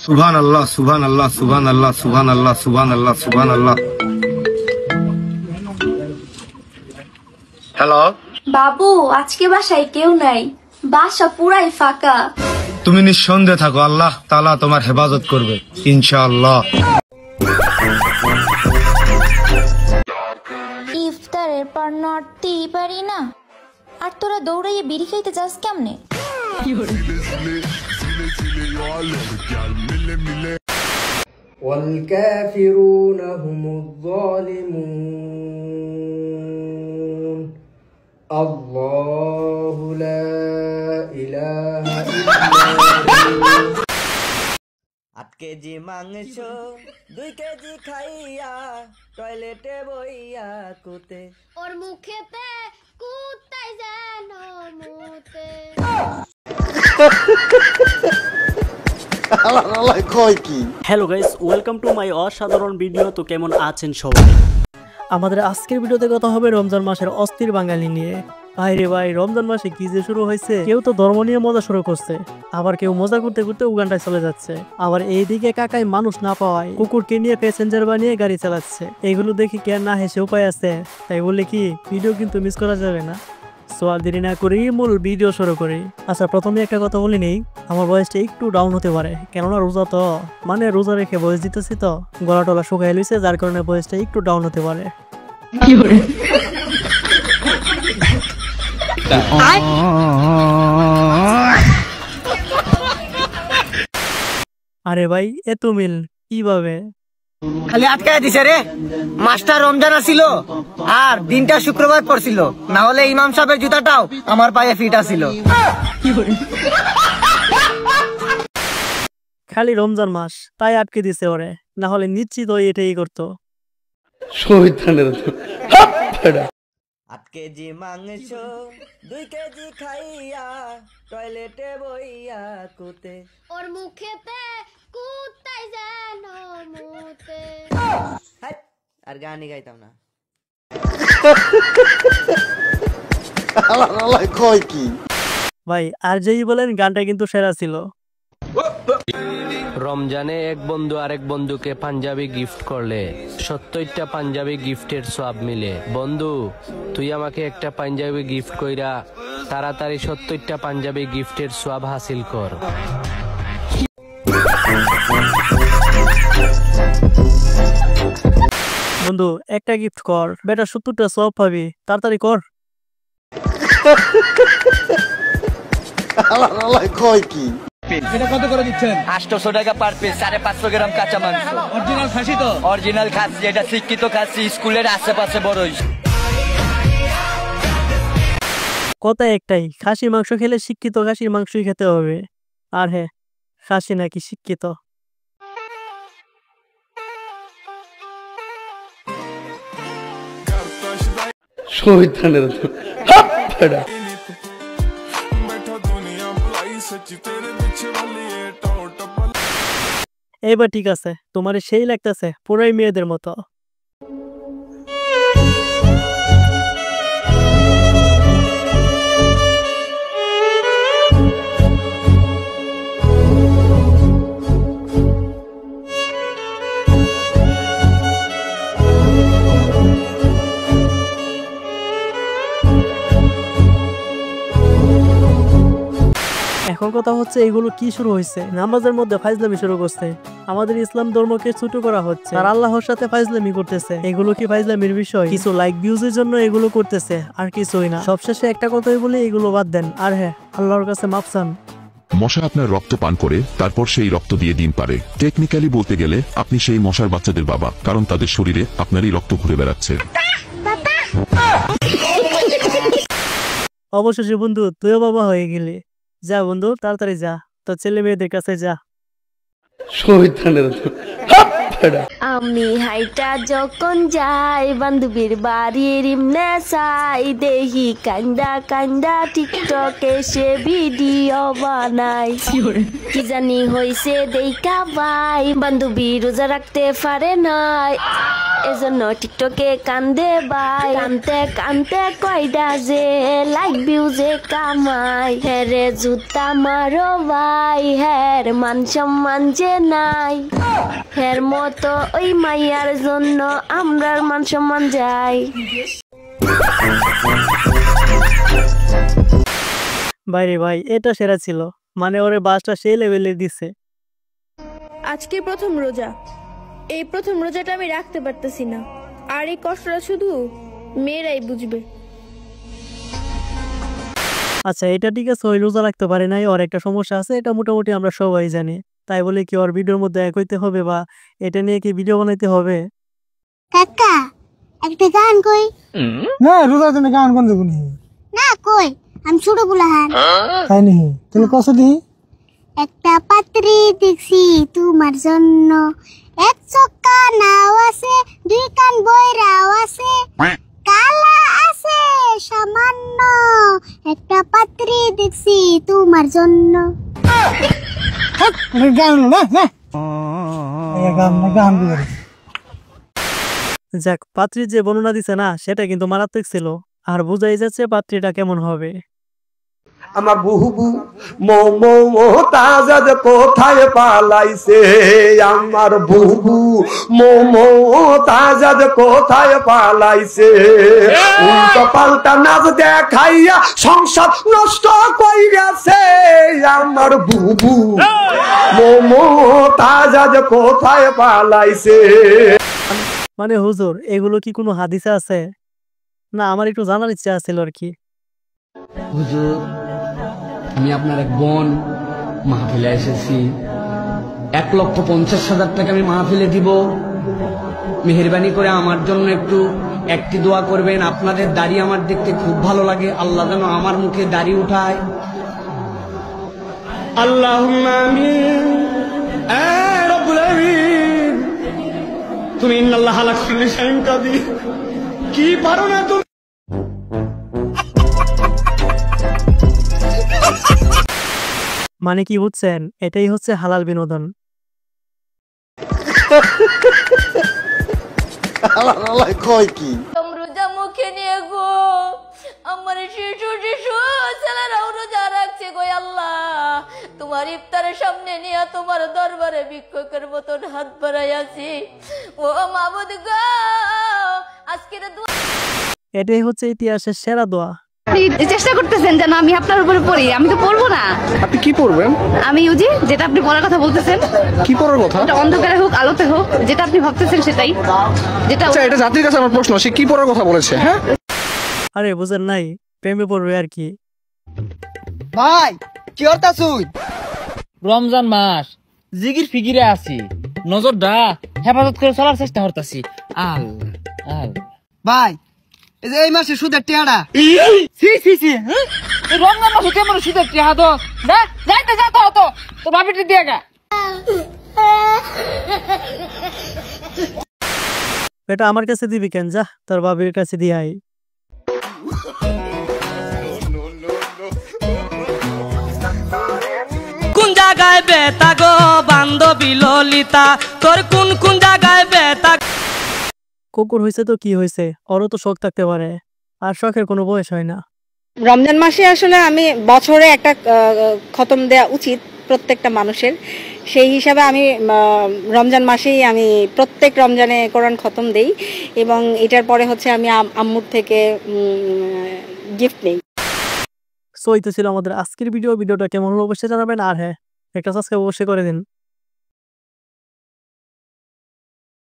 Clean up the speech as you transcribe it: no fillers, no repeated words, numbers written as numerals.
সুবহান আল্লাহ, সুবহান আল্লাহ, সুবহান আল্লাহ, সুবহান আল্লাহ, সুবহান আল্লাহ, সুবহান আল্লাহ। হ্যালো বাবু, আজকে বাসায় কেউ নাই, বাসা পুরাই ফাঁকা। তুমি নিঃসন্দেহে থাকো, আল্লাহ তাআলা তোমার হেফাজত করবে ইনশাআল্লাহ। ইফতারের পর নড়তেই পারি না, আর তোরা দৌড়াইয়ে বিড়ি খাইতে যাস কেমনে? والكافرون هم الظالمون الله لا إله إلا هو। 8 কেজি মাংস 2 কেজি খাইয়া টয়লেটে বইয়া কুতে ওর মুখেতে কুত্তাই যেন মুতে। Hello guys, welcome to my অসাধারণ ভিডিও। তো কেমন আছেন সবাই? আমাদের আজকের ভিডিওতে কথা হবে রমজান মাসের অস্থির বাঙালি নিয়ে। ভাই রে ভাই, রমজান মাসে কি যে শুরু হয়েছে, কেউ তো ধর্ম নিয়ে মজা শুরু করছে, আবার কেউ মজা করতে করতে উগান্ডায় চলে যাচ্ছে, আবার এইদিকে কাকায় মানুষ না পাওয়ায় কুকুরকে নিয়ে প্যাসেঞ্জার বানিয়ে গাড়ি চালাচ্ছে। এইগুলো দেখি কে না হেসে উপায় আছে? তাই বলে কি ভিডিও কিন্তু মিস করা যাবে না। সো আর দেরি না করি মূল ভিডিও শুরু করি। আচ্ছা, প্রথমে একটা কথা বলে নেই, আমার ভয়েসটা একটু ডাউন হতে পারে, কেননা রোজা তো, মানে রোজা রেখে ভয়েস দিতেছি তো, গলা টলা শুকাই লইছে, যার কারণে ভয়েসটা একটু ডাউন হতে পারে। আরে ভাই, এত মিল কিভাবে? খালি আটকায় দিছে রে। মাস্টার রমজান আসিল আর দিনটা শুক্রবার পড়ছিল, না হলে ইমাম সাহেবের জুতাটাও আমার পায়ে ফিট আসিল। খালি রমজান মাস তাই আটকে দিছে ওরে, না হলে নিশ্চিত ওই এটাই করতো। 8 কেজি মাংস 2 কেজি খাইয়া টয়লেটে বইয়া কুতে ওর মুখেতে কুত্তাই যেন মুতে। আর গানই গাইতাম না। ভাই আর যেই বলেন, গানটা কিন্তু সেরা ছিল। রমজানে এক বন্ধু আরেক বন্ধুকে পাঞ্জাবি গিফট করলে 70টা পাঞ্জাবি গিফটের সওয়াব মিলে। বন্ধু, তুই আমাকে একটা পাঞ্জাবি গিফট কইরা তাড়াতাড়ি 70টা পাঞ্জাবি গিফটের সওয়াব হাসিল কর। বন্ধু একটা গিফট কর, বেটা 70টা সওয়াব পাবি, তাড়াতাড়ি কর। এটা কত করে দিচ্ছেন? 800 টাকা পার পিস, 550 গ্রাম কাঁচা মাংস। অরিজিনাল খাসি তো? অরিজিনাল খাসি, যেটা শিক্ষিত খাসি, স্কুলের আশেপাশে বড়ই। কথা একটাই, খাসি মাংস খেলে শিক্ষিত খাসির মাংসই খেতে হবে। আর হ্যাঁ, খাসি নাকি শিক্ষিত। এবার ঠিক আছে, তোমার সেই লাগতেছে পুরাই মেয়েদের মতো। এখন কথা হচ্ছে, এগুলো কি শুরু হয়েছে? নামাজের মধ্যে ফাইজলামি শুরু করছে। আমাদের ইসলাম ধর্মকে ছোট করা হচ্ছে, আর আল্লাহর সাথে ফাইজলামি করতেছে। এগুলো কি ফাইজলামির বিষয়? কিছু লাইক ভিউজের জন্য এগুলো করতেছে, আর কিছুই না। সবশেষে একটা কথাই বলি, এগুলো বাদ দেন, আর হ্যাঁ, আল্লাহর কাছে মাপ চান। মশা আপনার রক্ত পান করে তারপর সেই রক্ত দিয়ে ডিম পারে। টেকনিক্যালি বলতে গেলে আপনি সেই মশার বাচ্চাদের বাবা, কারণ তাদের শরীরে আপনারই রক্ত ঘুরে বেড়াচ্ছে। অবশেষে বন্ধু, তুইও বাবা হয়ে গেলি। যা বন্ধু, তাড়াতাড়ি যা, তো ছেলে মেয়েদের কাছে যা। আমি হাইটা যখন যাই বান্ধবীর বাড়ির ইমনে চাই, দেখি কান্দা কান্দা টিকটকে সে ভিডিও বানাই। কি জানি হইছে দেখা ভাই, বান্ধবী রোজা রাখতে পারে নাই। এজন্য টিকটকে কান্দে বাই কানতে কানতে কয়ডা যে লাইক ভিউজে কামাই হেরে জুতা মারো ভাই হের মান সম্মান যে নাই হের মতো ওই মাইয়ার জন্য আমরার মান সম্মান যাই। বাইরে ভাই এটা সেরা ছিল, মানে ওরে বাসটা সেই লেভেলে দিছে। আজকে প্রথম রোজা, এই প্রথম রোজাটা আমি রাখতে পারতেছি না, আর এই কষ্টটা শুধু মেয়েরাই বুঝবে। আচ্ছা এটা ঠিক আছে, ওই রোজা রাখতে পারে নাই, ওর একটা সমস্যা আছে, এটা মোটামুটি আমরা সবাই জানি। তাই বলে কি ওর ভিডিওর মধ্যে এক হইতে হবে বা এটা নিয়ে কি ভিডিও বানাইতে হবে? কাকা একটা গান কই। না রোজার জন্য গান কোন দেবো না কই, আমি ছোট বুলাহান। তাই নি তাহলে কষ্ট দি। একটা পাত্রী দেখছি তোমার জন্য, এক চক্কা নাও আছে, দুই কান বইরাও আছে, কালা আছে সামান্য, একটা পাত্রী দেখছি তোমার জন্য। গান না না গান যাক, পাত্রীর যে বর্ণনা দিছে না সেটা কিন্তু মারাত্মক ছিল, আর বুঝাই যাচ্ছে পাত্রীটা কেমন হবে। আমার বুবু মমতাজ কোথায় পালাইছে, আমার বুবু মমতাজ কোথায় পালাইছে, উল্টো পাল্টা নাচ দেখাইয়া সংসার নষ্ট কইরাছে, আমার বুবু মমতাজ কোথায় পালাইছে। মানে হুজুর এগুলো কি কোনো হাদিসে আছে? না আমার একটু জানার ইচ্ছা আছিল আর কি। হুজুর আমি আপনার এক বোন, মাহফিলে এসেছি, 1,50,000 টাকা আমি মাহফিলে দিব, মেহেরবানি করে আমার জন্য একটি দোয়া করবেন। আপনাদের দাড়ি আমার দেখতে খুব ভালো লাগে, আল্লাহ যেন আমার মুখে দাড়ি উঠায়। আল্লাহুম্মা আমিন। রব্বুল আমিন, তুমি ইন্নাল্লাহা আলা কুল্লি শাইইন কাদির, কি পারো না তুমি। মানে কি বুঝছেন, এটাই হচ্ছে হালাল বিনোদন। রোজা মুখে নিয়ে গো আমার শিশু শিশু ছেলেরাও রোজা রাখছে গো আল্লাহ, তোমার ইফতারের সামনে নিয়ে তোমার দরবারে ভিক্ষুকের মতন হাত বাড়াই আছি, ও মাবুদ গো আজকের দোয়া। এটাই হচ্ছে ইতিহাসের সেরা দোয়া। চেষ্টা করতেছেন যেন আমি আপনার উপরে পড়ি, আমি তো পড়বো না। আপনি কি পড়বেন? আমি ইউজি যেটা আপনি পড়ার কথা বলতেছেন। কি পড়ার কথা? এটা অন্ধকারে হোক আলোতে হোক, যেটা আপনি ভাবতেছেন সেটাই। যেটা আচ্ছা এটা জাতির কাছে আমার প্রশ্ন, সে কি পড়ার কথা বলেছে? হ্যাঁ আরে বুঝেন নাই, প্রেমে পড়বে আর কি। ভাই কি করতা শুই? রমজান মাস জিগির ফিগিরে আছি, নজরটা হেফাজত করে চলার চেষ্টা করতেছি। ভাই এই যে এই মাসে সুদের টিয়াটা রমজান মাসে কেমন সুদের টিয়া তো যাইতে যাতো হতো তো ভাবিটি দিয়ে গা। এটা আমার কাছে দিবি কেন, যা তোর বাবির কাছে দিয়ে আই। কোন জায়গায় বেতা গো বান্ধবী ললিতা, তোর কোন কোন জায়গায় বেতা। কুকুর হয়েছে তো কি হয়েছে, ওরও তো শখ থাকতে পারে, আর শখের কোনো বয়স হয় না। রমজান মাসে আসলে আমি বছরে একটা খতম দেয়া উচিত প্রত্যেকটা মানুষের, সেই হিসাবে আমি রমজান মাসেই আমি প্রত্যেক রমজানে কোরআন খতম দেই, এবং এটার পরে হচ্ছে আমি আম্মুর থেকে গিফট নেই। সো এই তো ছিল আমাদের আজকের ভিডিওটা কেমন হলো অবশ্যই জানাবেন, আর হ্যাঁ একটা সাবস্ক্রাইব অবশ্যই করে দিন।